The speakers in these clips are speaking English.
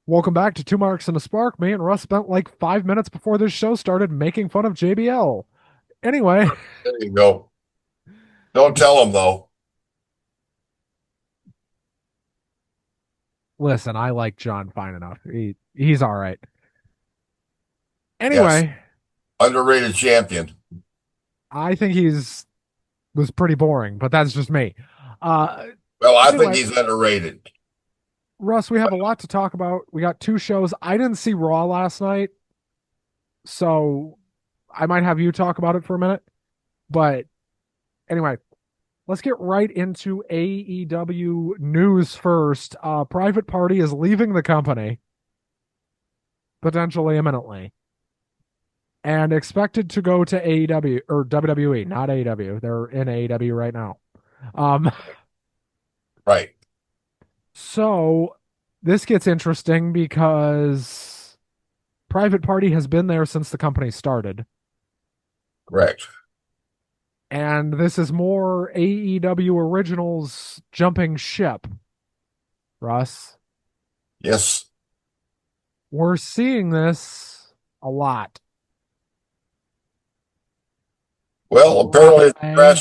Welcome back to Two Marks and a Spark. Me and Russ spent like 5 minutes before this show started making fun of JBL. Anyway, There you go. Don't tell them though. listen, I like John fine enough. He's all right. Yes, Anyway, underrated champion. I think he's was pretty boring, but that's just me. Uh Well, I think anyway, he's underrated. Russ, we have a lot to talk about. We got two shows. I didn't see Raw last night, so I might have you talk about it for a minute. But anyway, let's get right into AEW news first. Private Party is leaving the company potentially imminently and expected to go to AEW or WWE, not AEW. They're in AEW right now. Um, Right. so this gets interesting because Private Party has been there since the company started. Correct. And this is more AEW originals jumping ship, Russ. Yes. We're seeing this a lot. Well, apparently Mariah,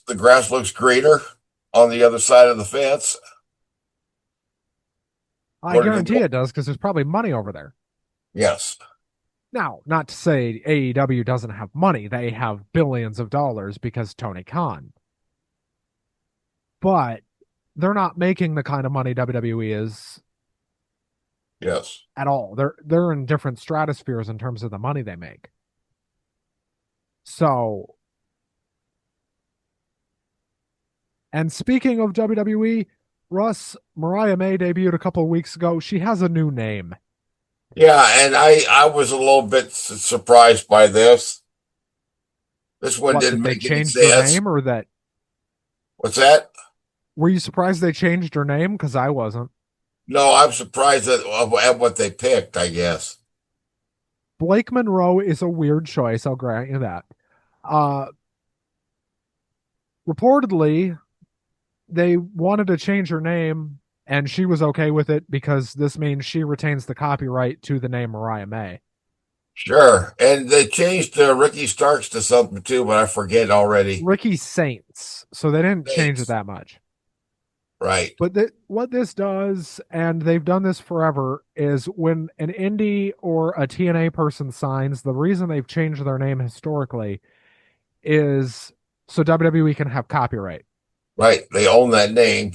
the grass looks greener on the other side of the fence. I According to guarantee the it does because there's probably money over there. yes. Now, not to say AEW doesn't have money, they have billions of dollars because Tony Khan, but they're not making the kind of money WWE is Yes. at all. They're in different stratospheres in terms of the money they make. So, and speaking of WWE, Russ, Mariah May debuted a couple of weeks ago. She has a new name. Yeah, and I was a little bit surprised by this. This one What, didn't that they make any changed her sense. name or that What's that? were you surprised they changed her name? Because I wasn't. No, I'm surprised at what they picked, I guess. Blake Monroe is a weird choice, I'll grant you that. Uh Reportedly, they wanted to change her name and she was okay with it because this means she retains the copyright to the name Mariah May. Sure. And they changed Ricky Starks to something too, but I forget already. Ricky Saints. So they didn't change it Thanks. that much. Right. But what this does, and they've done this forever, is when an indie or a TNA person signs, the reason they've changed their name historically is so WWE can have copyright. Right. They own that name.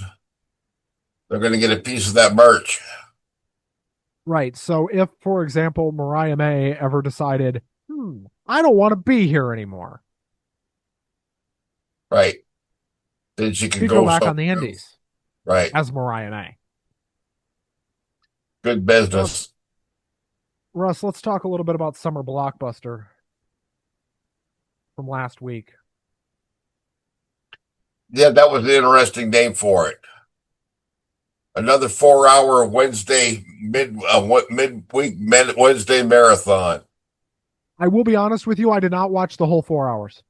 They're going to get a piece of that merch. Right. So if, for example, Mariah May ever decided, I don't want to be here anymore, Right. Then she can she'd go go back on somewhere the else. indies Right. as Mariah May. Good Russ, business. Russ, let's talk a little bit about Summer Blockbuster from last week. Yeah, that was an interesting name for it. Another 4 hour Wednesday midweek Wednesday marathon. I will be honest with you, I did not watch the whole 4 hours.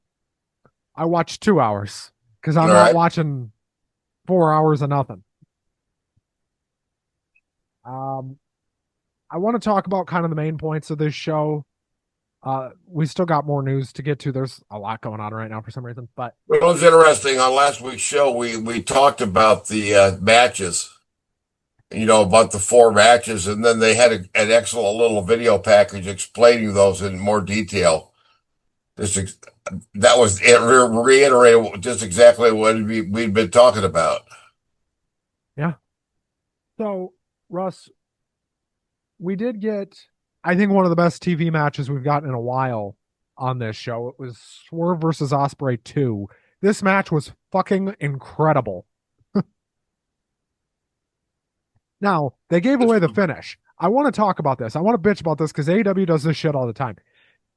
I watched 2 hours because All I'm not right. watching 4 hours of nothing. Um, I want to talk about kind of the main points of this show. We still got more news to get to. There's a lot going on right now for some reason, but It was interesting. On last week's show, we talked about the matches, about the four matches, and then they had an excellent little video package explaining those in more detail. This that was it. Reiterated just exactly what we'd been talking about. yeah. So, Russ, we did get, I think, one of the best TV matches we've gotten in a while on this show. It was Swerve versus Osprey 2. This match was fucking incredible. Now, they gave This away the was finish. I want to talk about this. I want to bitch about this because AEW does this shit all the time.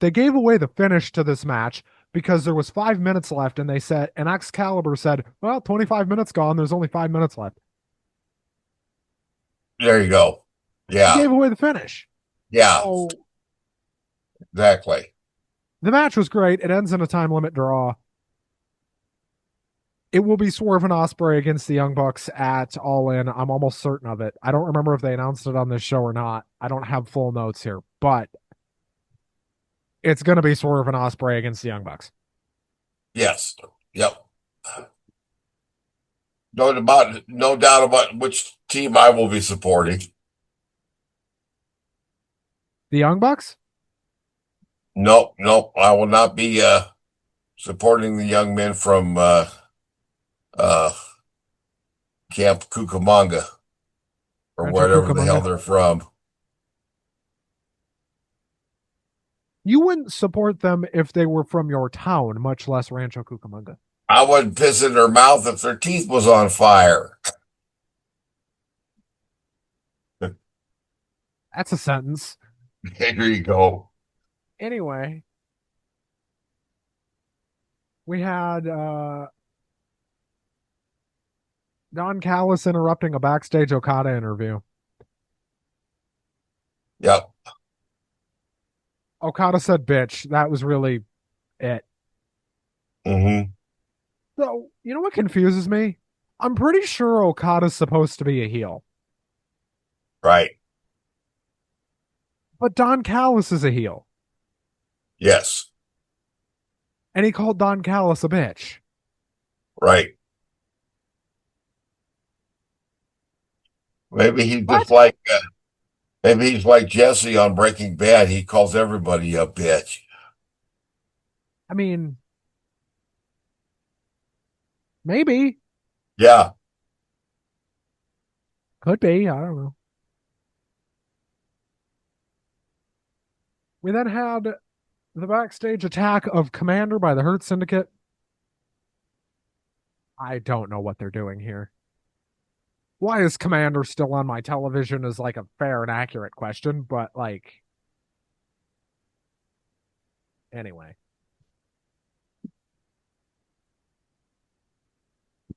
They gave away the finish to this match because there was 5 minutes left, and they said, and Excalibur said, "Well, 25 minutes gone. There's only 5 minutes left." there. You go. They Yeah, gave away the finish. yeah, So exactly. the match was great. It ends in a time limit draw. It will be Swerve and Ospreay against the Young Bucks at All In. I'm almost certain of it. I don't remember if they announced it on this show or not. I don't have full notes here, but it's going to be Swerve and Ospreay against the Young Bucks. Yes. Yep. No doubt about which team I will be supporting. The Young Bucks? Nope, nope. I will not be supporting the young men from uh, Camp Cucamonga or Rancho whatever the hell Cucamonga. they're from. You wouldn't support them if they were from your town, much less Rancho Cucamonga. I wouldn't piss in their mouth if their teeth was on fire. That's a sentence. There you go. Anyway, we had Don Callis interrupting a backstage Okada interview. Yep. Okada said bitch. That was really it. Hmm. So, you know what confuses me? I'm pretty sure Okada's supposed to be a heel, Right. but Don Callis is a heel. Yes. And he called Don Callis a bitch. Right. Maybe he's just What? like maybe he's like Jesse on Breaking Bad. He calls everybody a bitch. I mean, maybe. Yeah. Could be. I don't know. We then had the backstage attack of Commander by the Hurt Syndicate. I don't know what they're doing here. Why is Commander still on my television is like a fair and accurate question, but like, anyway.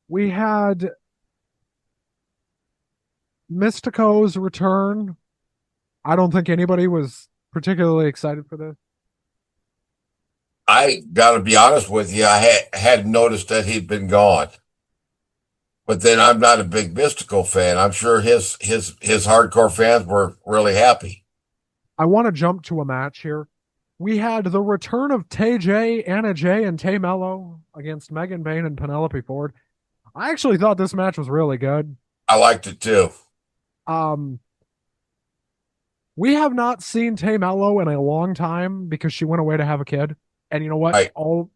We had Mystico's return. I don't think anybody was particularly excited for this. I got to be honest with you. Hadn't noticed that he'd been gone. But then I'm not a big Mystical fan. I'm sure his hardcore fans were really happy. I want to jump to a match here. We had the return of Tay J, Anna J, and Tay Mello against Megan Bayne and Penelope Ford. I actually thought this match was really good. I liked it too. Um, we have not seen Tay Mello in a long time because she went away to have a kid. And you know what? Right. All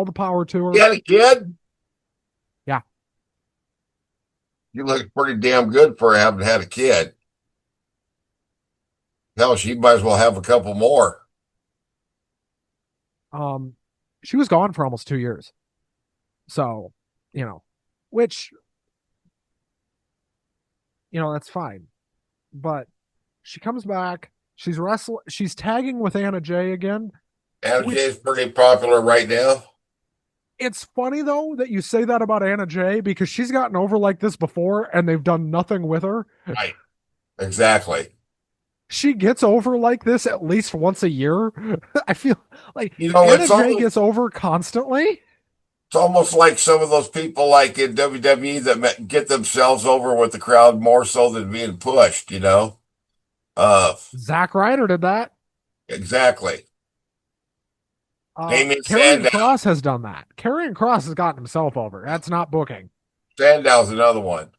the power to You her. had a kid? Yeah. You look pretty damn good for having had a kid. Hell, she might as well have a couple more. Um, she was gone for almost 2 years. So, you know, which, that's fine. But she comes back. She's wrestling. She's tagging with Anna Jay again. Anna Jay is pretty popular right now. It's funny though that you say that about Anna Jay because she's gotten over like this before and they've done nothing with her. Right. Exactly. She gets over like this at least once a year. I feel like Anna It's Jay almost, gets over constantly. it's almost like some of those people like in WWE that get themselves over with the crowd more so than being pushed. Uh, Zack Ryder did that. exactly. Damien Karrion Sandow. Kross has done that. Karrion Kross has gotten himself over. That's not booking. Sandow's another one.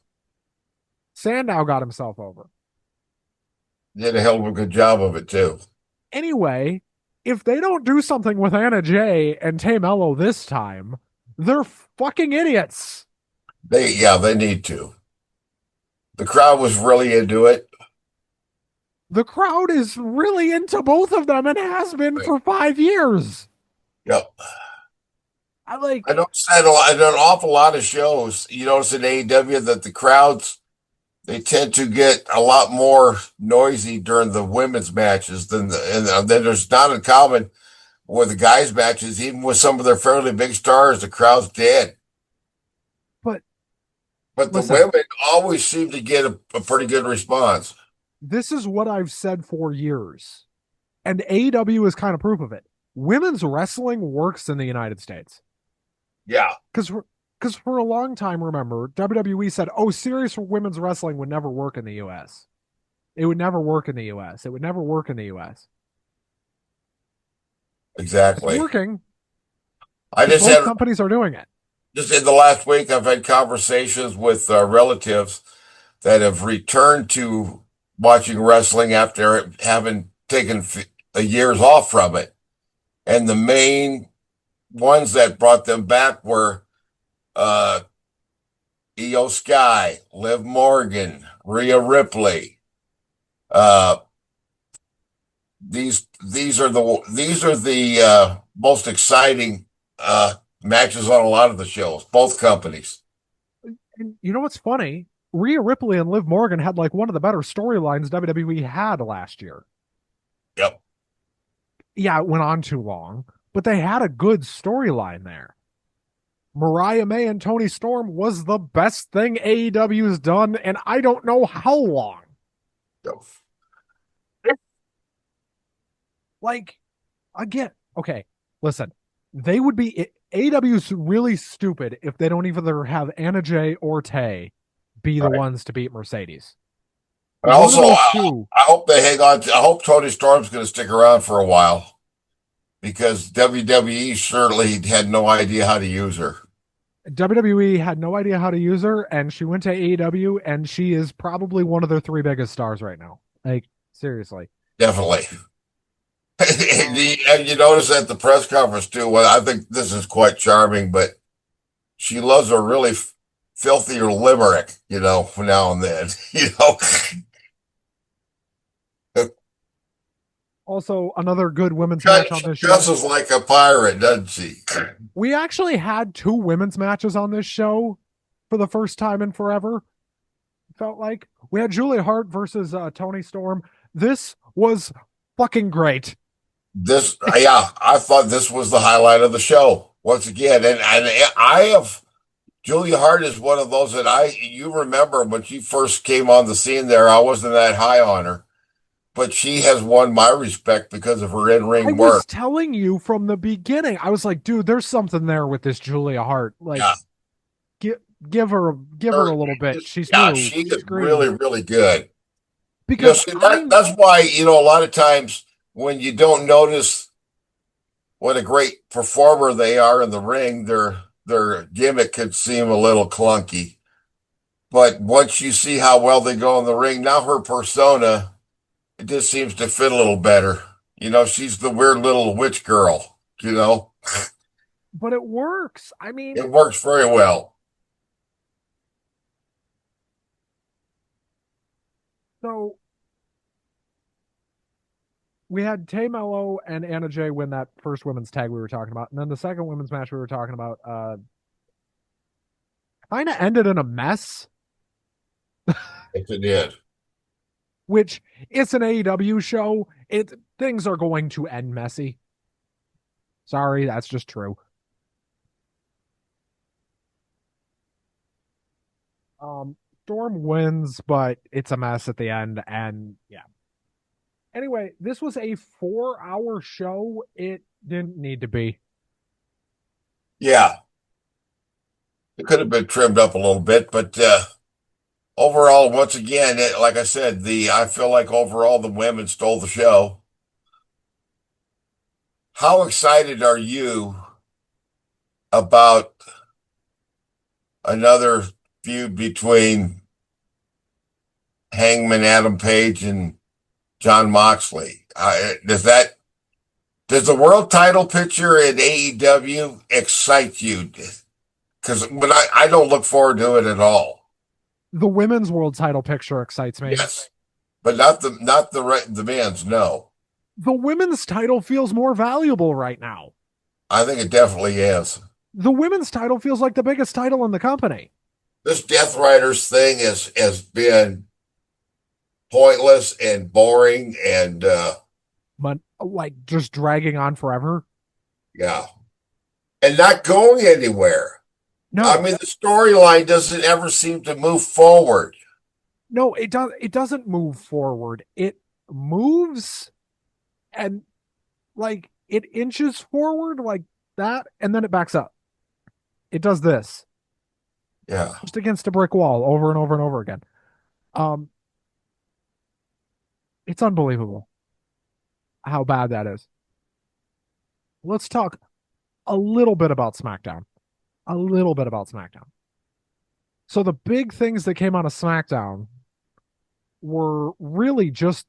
Sandow got himself over. Did a hell of a good job of it too. Anyway, if they don't do something with Anna Jay and Tay Mello this time, they're fucking idiots. They need to. The crowd was really into it. The crowd is really into both of them and has been Right. for 5 years. Yep. I like I noticed that an awful lot of shows. You notice in AEW that the crowds they tend to get a lot more noisy during the women's matches and then there's not uncommon with the guys' matches, even with some of their fairly big stars, the crowd's dead. but But the listen, women always seem to get a pretty good response. this is what I've said for years. And AEW is kind of proof of it. Women's wrestling works in the United States. Yeah. Because Because for a long time, remember, WWE said, oh, serious women's wrestling would never work in the US. It would never work in the US. It would never work in the US. It's Exactly. working I because just both had companies are doing it. just in the last week, I've had conversations with relatives that have returned to watching wrestling after having taken years off from it. And the main ones that brought them back were uh, Io Sky, Liv Morgan, Rhea Ripley. Uh, these are the most exciting matches on a lot of the shows, both companies. And you know what's funny? Rhea Ripley and Liv Morgan had like one of the better storylines WWE had last year. Yep. Yeah, it went on too long, but they had a good storyline there. Mariah May and Tony Storm was the best thing AEW's done, and I don't know how long. Yep. Like, again, okay, listen, they would be AEW's really stupid if they don't either have Anna Jay or Tay be the Right. ones to beat Mercedes. And One of also, those two. I hope they hang on. I hope Tony Storm's going to stick around for a while because WWE certainly had no idea how to use her. WWE had no idea how to use her, and she went to AEW, and she is probably one of their three biggest stars right now. Like, seriously. Definitely. Um, And you notice at the press conference too. Well, I think this is quite charming, but she loves a really filthy limerick, now and then. Also, another good women's match on She this show. dresses like a pirate, doesn't she? We actually had two women's matches on this show for the first time in forever. Felt like we had Julia Hart versus Tony Storm. This was fucking great. Yeah, I thought this was the highlight of the show once again, and I have Julia Hart is one of those that you remember when she first came on the scene there. I wasn't that high on her, but she has won my respect because of her in I ring was work. telling you from the beginning. I was like, dude, there's something there with this Julia Hart. Like, Yeah, give give her a little bit. She's yeah, new. she is She's green. really, really good. Because See, I that's why, a lot of times when you don't notice what a great performer they are in the ring, their gimmick could seem a little clunky. But once you see how well they go in the ring, now her persona, it just seems to fit a little better. She's the weird little witch girl, but it works. I mean, it works very well. so we had Tay Mello and Anna Jay win that first women's tag we were talking about, and then the second women's match we were talking about kind of ended in a mess, If it did. which it's an AEW show. Things are going to end messy. Sorry, that's just true. Storm wins, but it's a mess at the end, and yeah. Anyway, this was a 4-hour show. It didn't need to be. Yeah, it could have been trimmed up a little bit, but overall, once again, like I said, I feel like overall the women stole the show. How excited are you about another feud between Hangman Adam Page and John Moxley? Does the world title picture in AEW excite you? Because I don't look forward to it at all. The women's world title picture excites me. Yes, but not the men's. No, The women's title feels more valuable right now. I think it definitely is. The women's title feels like the biggest title in the company. This Death Riders thing has been pointless and boring, and But like just dragging on forever. yeah, and not going anywhere. I No, mean, the storyline doesn't ever seem to move forward. no, it doesn't move forward. It moves and like it inches forward like that, and then it backs up. It does this. Yeah. just against a brick wall over and over and over again. Um, it's unbelievable how bad that is. Let's talk a little bit about SmackDown. A little bit about SmackDown. So the big things that came out of SmackDown were really just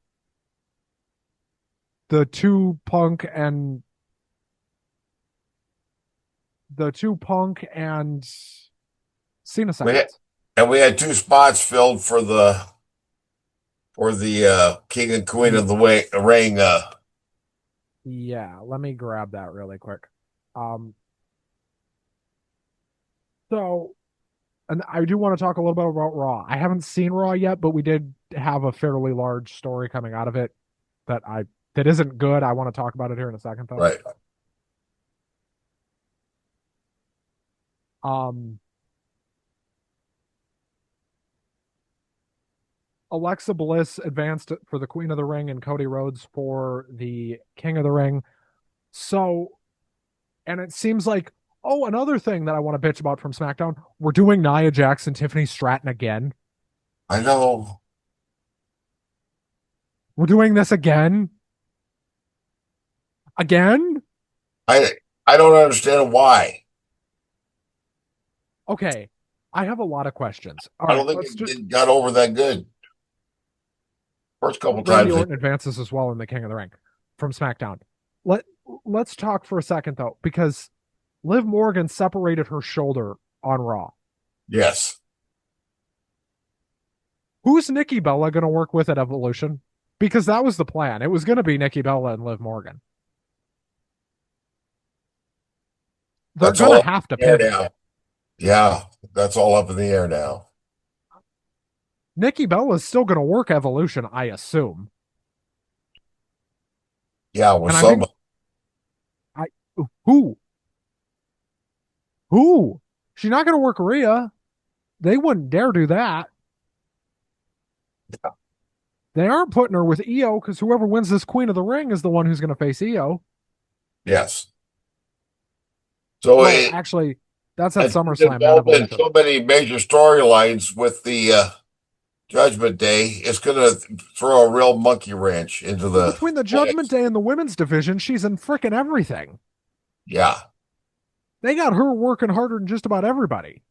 the two Punk and Cena We had, segments. and we had two spots filled for the King and Queen of the Ring. Yeah, let me grab that really quick. Um, so, and I do want to talk a little bit about Raw. I haven't seen Raw yet, but we did have a fairly large story coming out of it that I that isn't good. I want to talk about it here in a second, though. Right. Um, Alexa Bliss advanced for the Queen of the Ring and Cody Rhodes for the King of the Ring. So, and it seems like, oh, another thing that I want to bitch about from SmackDown, we're doing Nia Jax and Tiffany Stratton again. I know. We're doing this again. Again? I I don't understand why. Okay. I have a lot of questions. All I right, don't think let's just it got over that good. First couple Randy times they Orton advances as well in the King of the Ring from SmackDown. Let let's talk for a second though, because Liv Morgan separated her shoulder on Raw. yes. Who's Nikki Bella going to work with at Evolution? Because that was the plan. It was going to be Nikki Bella and Liv Morgan. They're That's going to all up have to in the air pivot. now. Yeah, that's all up in the air now. Nikki Bella is still going to work Evolution, I assume. Yeah, with And I think some I who who she's not going to work Rhea. They wouldn't dare do that. They aren't putting her with Io because whoever wins this Queen of the Ring is the one who's going to face Io. yes. So Well, it actually, that's at and she's SummerSlam, not involved in Evolution. so many major storylines with the Judgment Day. It's going to throw a real monkey wrench into Well, the between the Judgment plans. Day and the women's division, she's in frickin' everything. Yeah. They got her working harder than just about everybody.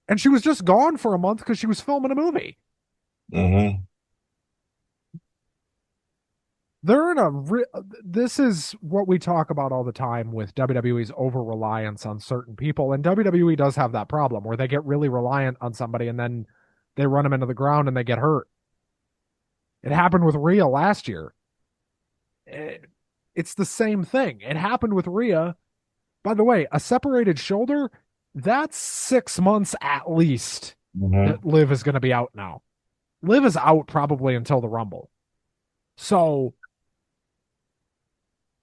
And she was just gone for a month because she was filming a movie. Hmm. They're in a this is what we talk about all the time with WWE's over reliance on certain people, and WWE does have that problem where they get really reliant on somebody and then they run them into the ground and they get hurt. It happened with Rhea last year. It's the same thing. It happened with Rhea. By the way, a separated shoulder, that's 6 months at least Hmm. that Liv is going to be out now. Liv is out probably until the Rumble. So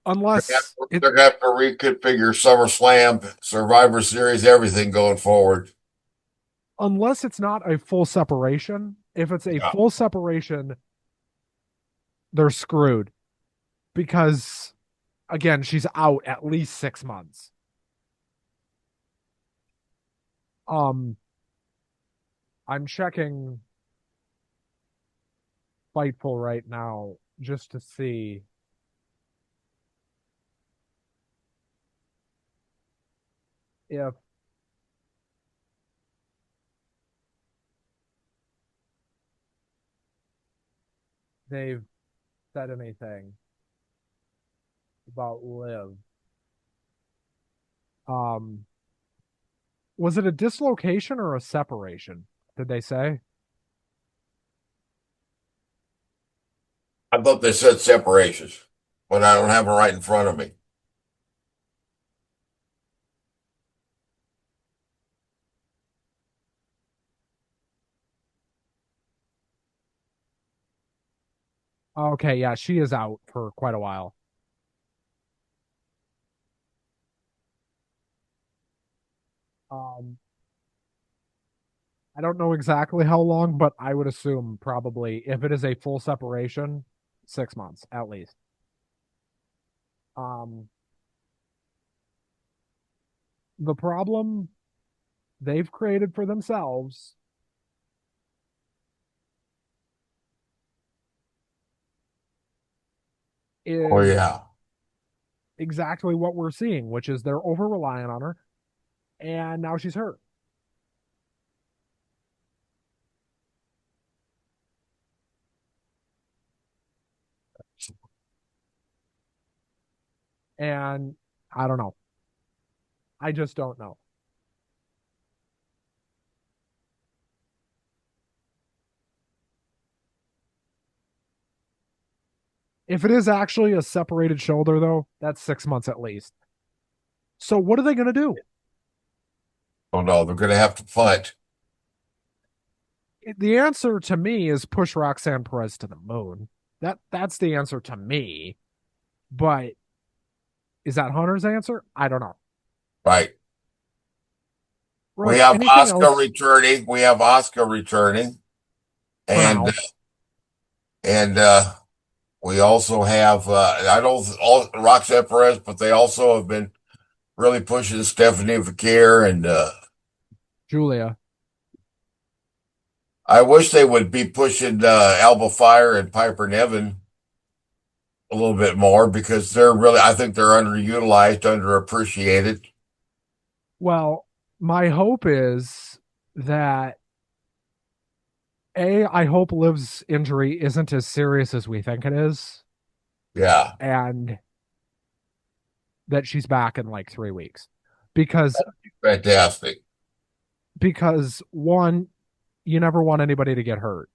unless it They're going to have to reconfigure SummerSlam, Survivor Series, everything going forward. unless it's not a full separation, if it's a Yeah. full separation, they're screwed because again, she's out at least 6 months. Um, I'm checking Fightful right now just to see if they've said anything about Liv. Um, was it a dislocation or a separation? Did they say? I thought they said separations, but I don't have it right in front of me. Okay, yeah, she is out for quite a while. Um, I don't know exactly how long, but I would assume probably if it is a full separation, 6 months at least. Um, the problem. they've created for themselves Oh is yeah. exactly what we're seeing, which is they're over reliant on her, and now she's hurt. And I don't know. I just don't know. If it is actually a separated shoulder, though, that's 6 months at least. So what are they going to do? Oh no, they're gonna have to punt. The answer to me is push Roxanne Perez to the moon. That's the answer to me. But is that Hunter's answer? I don't know. Right. We Russ, have anything Oscar else returning. We have Oscar returning, for and now? and we also have I don't all Roxanne Perez, but they also have been really pushing Stephanie Fakir, and Julia. I wish they would be pushing Alba Fire and Piper Niven a little bit more because they're really I think they're underutilized, underappreciated. Well, my hope is that I hope Liv's injury isn't as serious as we think it is, Yeah, and that she's back in like 3 weeks. Because fantastic. one, you never want anybody to get hurt.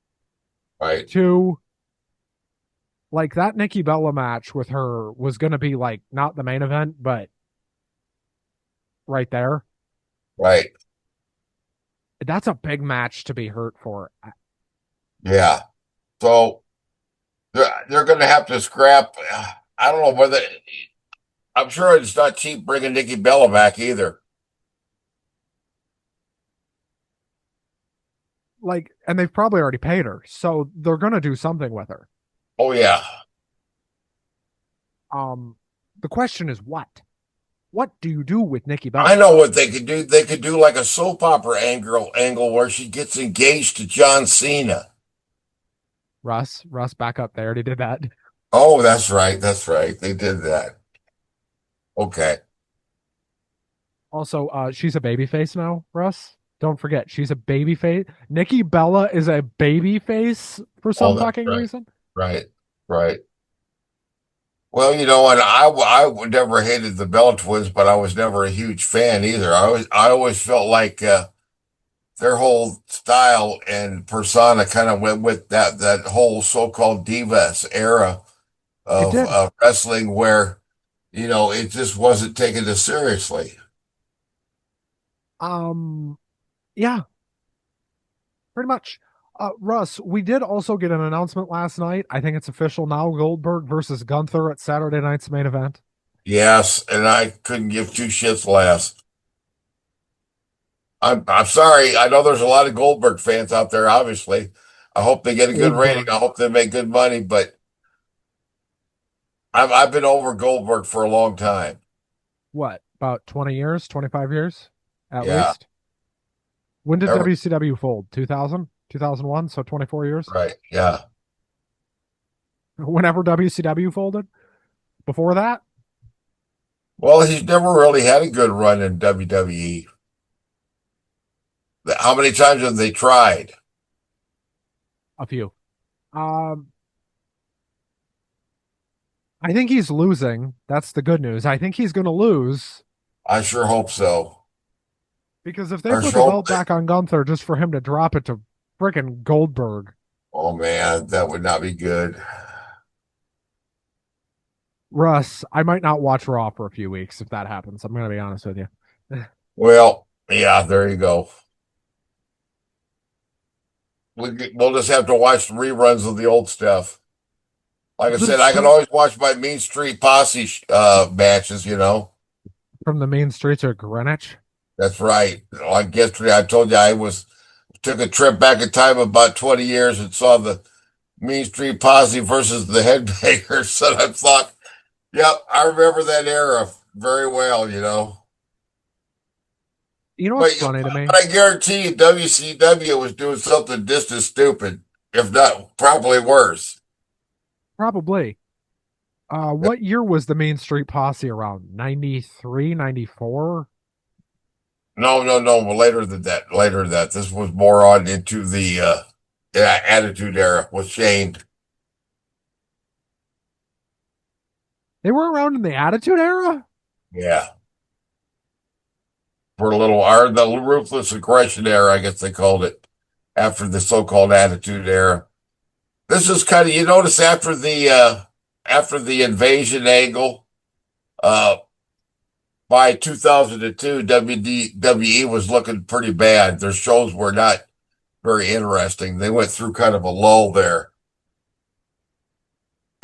Right, Two, like that Nikki Bella match with her was going to be like not the main event, but right there. right. That's a big match to be hurt for. Yeah. So they're going to have to scrap. I don't know whether I'm sure it's not cheap bringing Nikki Bella back either. Like, and they've probably already paid her, so they're going to do something with her. Oh yeah, Um, the question is what? What do you do with Nikki I Bella? know what they could do. They could do like a soap opera angle where she gets engaged to John Cena. Russ, back up. They already did that. Oh, that's right. That's right. They did that. Okay. Also, she's a baby face now, Russ. Don't forget, she's a baby face. Nikki Bella is a baby face for Oh, some that's fucking right. reason. Right. Right. Well, and I never hated the Bella twins, but I was never a huge fan either. I always felt like their whole style and persona kind of went with that whole so-called divas era It of did. wrestling where it just wasn't taken as seriously. Um, yeah, pretty much. Russ, we did also get an announcement last night. I think it's official now. Goldberg versus Gunther at Saturday night's main event. Yes, and I couldn't give two shits less. I'm sorry. I know there's a lot of Goldberg fans out there, obviously. I hope they get a good rating. Goldberg, I hope they make good money, but I've been over Goldberg for a long time. what, about 20 years, 25 years at Yeah, least? When did ever, WCW fold? 2000, 2001, so 24 years? right. Yeah. Whenever WCW folded? Before that? Well, he's never really had a good run in WWE. How many times have they tried? A few. Um, I think he's losing. That's the good news. I think he's going to lose I sure hope so. because if they I put sure the hope belt back on Gunther just for him to drop it to freaking Goldberg, oh man, that would not be good. Russ, I might not watch Raw for a few weeks if that happens. I'm going to be honest with you. Well, yeah, there you go. We'll just have to watch reruns of the old stuff. Like I The said, I can street always watch my Mean Street Posse matches. from the main streets of Greenwich. That's right. Like yesterday, I told you took a trip back in time about 20 years and saw the Mean Street Posse versus the Headbangers. And I thought, yep, I remember that era very well. You know what's But, funny to me? but I guarantee you WCW was doing something just as stupid, if not probably worse. Probably. What year was the Main Street Posse around? 93, 94? No, no, no. Well, later than that. Later than that. This was more on into the Attitude Era with Shane. They were around in the Attitude Era? Yeah, for a little, or the Ruthless Aggression Era, I guess they called it, after the so-called Attitude Era. This is kind of, you notice after the invasion angle, uh by 2002, WWE was looking pretty bad. Their shows were not very interesting. They went through kind of a lull there.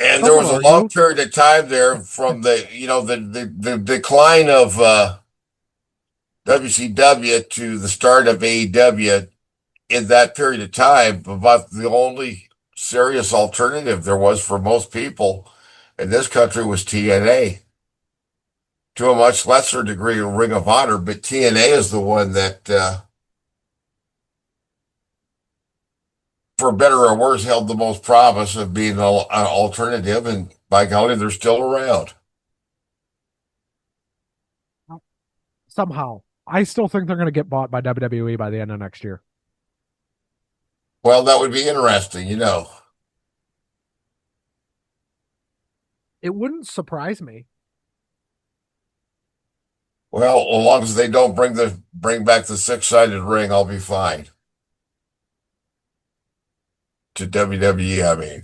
And there Some would was a long argue. period of time there from the decline of WCW to the start of AEW. In that period of time, about the only serious alternative there was for most people in this country was TNA. To a much lesser degree, Ring of Honor, but TNA is the one that, for better or worse, held the most promise of being an alternative. And by golly, they're still around. Somehow. I still think they're going to get bought by WWE by the end of next year. Well, that would be interesting, you know. It wouldn't surprise me. Well, as long as they don't bring back the six-sided ring, I'll be fine. To WWE, I mean.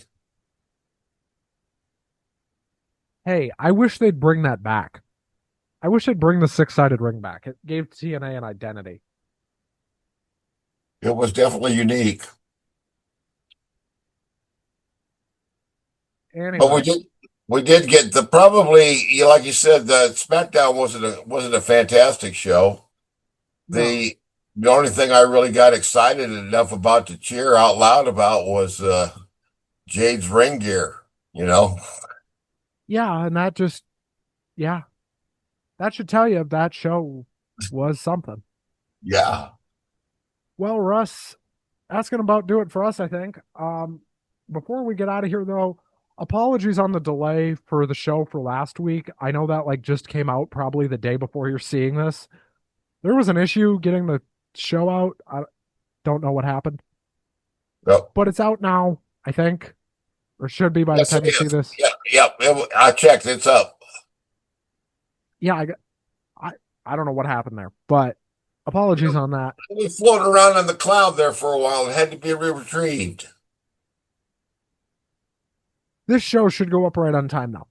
Hey, I wish they'd bring that back. I wish they'd bring the six-sided ring back. It gave TNA an identity. It was definitely unique. But Anyway, we did get the probably like you said, the SmackDown wasn't a fantastic show. no. The the only thing I really got excited enough about to cheer out loud about was Jade's ring gear, you know. Yeah, and that just, yeah, that should tell you that show was something. Yeah. Well, Russ, that's going to about do it for us, I think. Before we get out of here, though, apologies on the delay for the show for last week. I know that like just came out probably the day before you're seeing this. There was an issue getting the show out. I don't know what happened, Yep. but it's out now, I think, or should be by the Yes, it time you see is. this. Yep. Yep. I checked. It's up. Yeah, I, I don't know what happened there, but apologies on that. It was floating around on the cloud there for a while and had to be retrieved. This show should go up right on time now,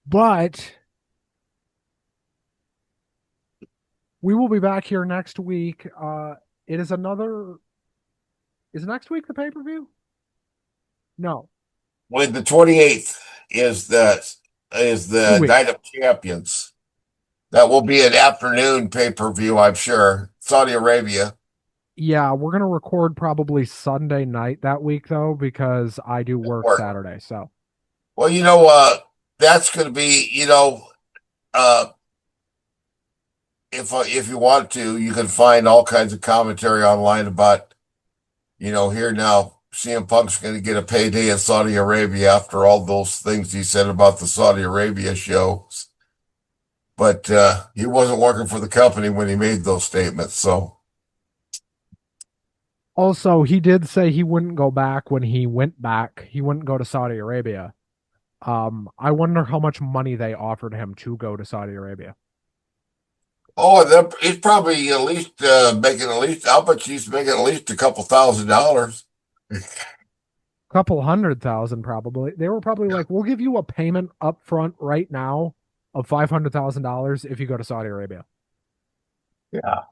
but we will be back here next week. It is another. Is next week the pay per view? No, When the 28th is two the Night weeks. of Champions. That will be an afternoon pay-per-view, I'm sure. Saudi Arabia. Yeah, we're gonna record probably Sunday night that week though because I do work Or, Saturday. So well, that's going to be, uh, if you want to, you can find all kinds of commentary online about, here now, CM Punk's going to get a payday in Saudi Arabia after all those things he said about the Saudi Arabia shows. But he wasn't working for the company when he made those statements. So, also he did say he wouldn't go back when he went back. He wouldn't go to Saudi Arabia. I wonder how much money they offered him to go to Saudi Arabia. he's probably at least making at least, I'll bet he's making at least a couple $1,000. Couple 100,000 probably. They were probably like, we'll give you a payment up front right now of $500,000 if you go to Saudi Arabia. Yeah.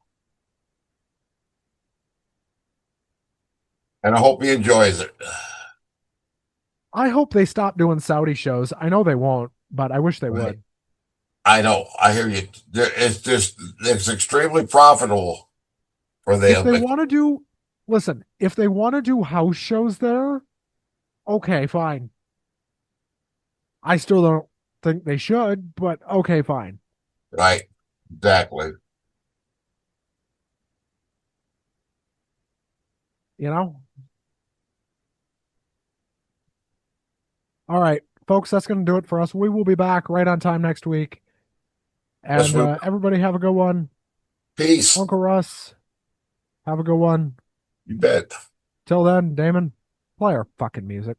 And I hope he enjoys it. I hope they stop doing Saudi shows. I know they won't, but I wish they Right. would. I know. I hear you. It's extremely profitable for If them, they but want to do, listen, if they want to do house shows there, okay, fine. I still don't think they should, but okay, fine. right. Exactly. you know? All right, folks, that's going to do it for us. We will be back right on time next week. Yes, And we everybody have a good one. peace. Uncle Russ, have a good one. You bet. Till then, Damon, play our fucking music.